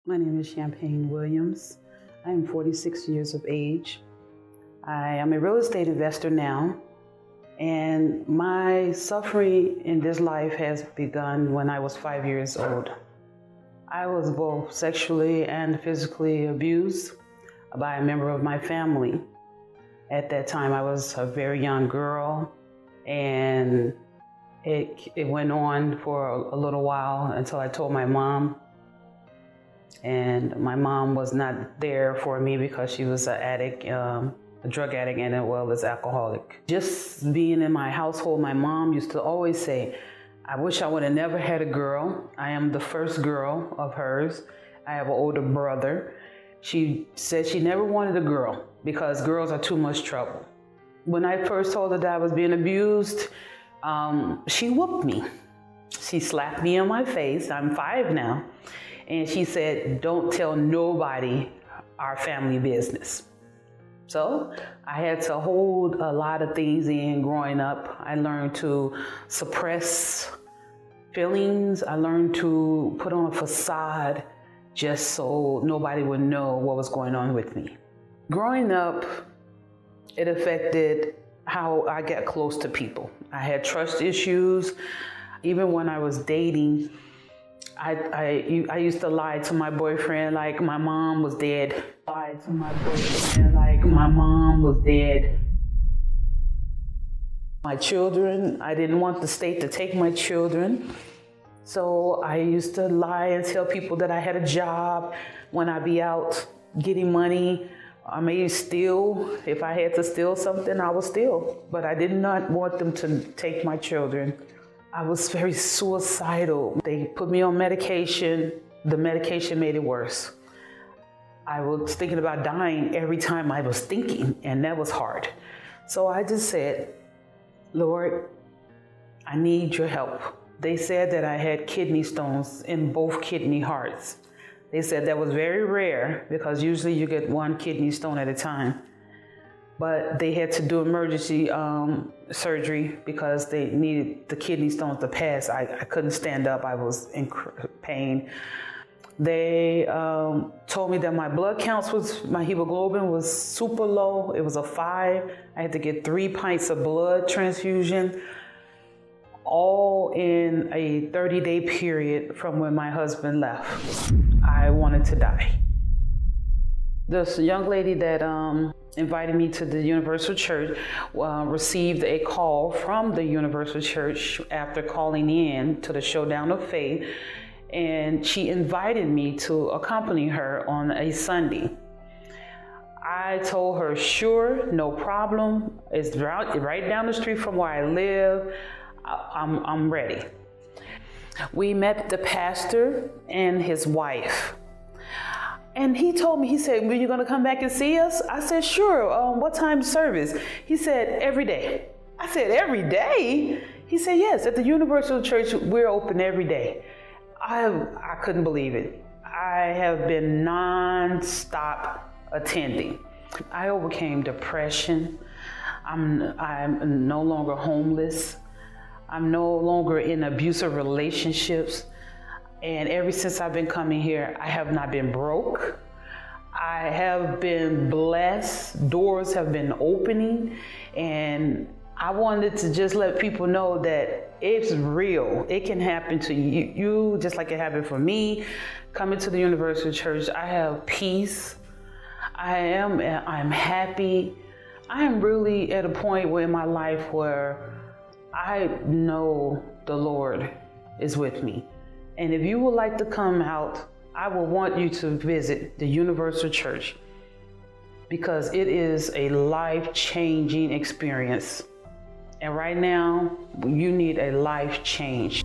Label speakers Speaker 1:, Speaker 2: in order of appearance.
Speaker 1: My name is Champagne Williams. I am 46 years of age. I am a real estate investor now, and my suffering in this life has begun when I was 5 years old. I was both sexually and physically abused by a member of my family. At that time, I was a very young girl, and it went on for a little while until I told my mom. And my mom was not there for me because she was an addict, a drug addict, and as well as alcoholic. Just being in my household, my mom used to always say, I wish I would have never had a girl. I am the first girl of hers. I have an older brother. She said she never wanted a girl because girls are too much trouble. When I first told her that I was being abused, she whooped me. She slapped me in my face. I'm 5 now. And she said, don't tell nobody our family business. So I had to hold a lot of things in growing up. I learned to suppress feelings. I learned to put on a facade just so nobody would know what was going on with me. Growing up, it affected how I got close to people. I had trust issues. Even when I was dating, I used to lie to my boyfriend like my mom was dead. Lied to my boyfriend like my mom was dead. My children, I didn't want the state to take my children. So I used to lie and tell people that I had a job when I'd be out getting money. I may steal. If I had to steal something, I would steal. But I did not want them to take my children. I was very suicidal. They put me on medication. The medication made it worse. I was thinking about dying every time I was thinking, and that was hard. So I just said, Lord, I need your help. They said that I had kidney stones in both kidney hearts. They said that was very rare because usually you get 1 kidney stone at a time. But they had to do emergency surgery because they needed the kidney stones to pass. I couldn't stand up. I was in pain. They told me that my blood counts my hemoglobin was super low. It was a 5. I had to get 3 pints of blood transfusion, all in a 30-day period from when my husband left. I wanted to die. This young lady that invited me to the Universal Church received a call from the Universal Church after calling in to the Showdown of Faith, and she invited me to accompany her on a Sunday. I told her, sure, no problem. It's right down the street from where I live. I'm ready. We met the pastor and his wife. And he told me, he said, when you going to come back and see us? I said, sure. What time service? He said, every day. I said, every day? He said, yes, at the Universal Church, we're open every day. I couldn't believe it. I have been non-stop attending. I overcame depression. I'm no longer homeless. I'm no longer in abusive relationships. And ever since I've been coming here, I have not been broke. I have been blessed. Doors have been opening. And I wanted to just let people know that it's real. It can happen to you just like it happened for me. Coming to the Universal Church, I have peace. I'm happy. I am really at a point where in my life where I know the Lord is with me. And if you would like to come out, I will want you to visit the Universal Church because it is a life-changing experience. And right now, you need a life change.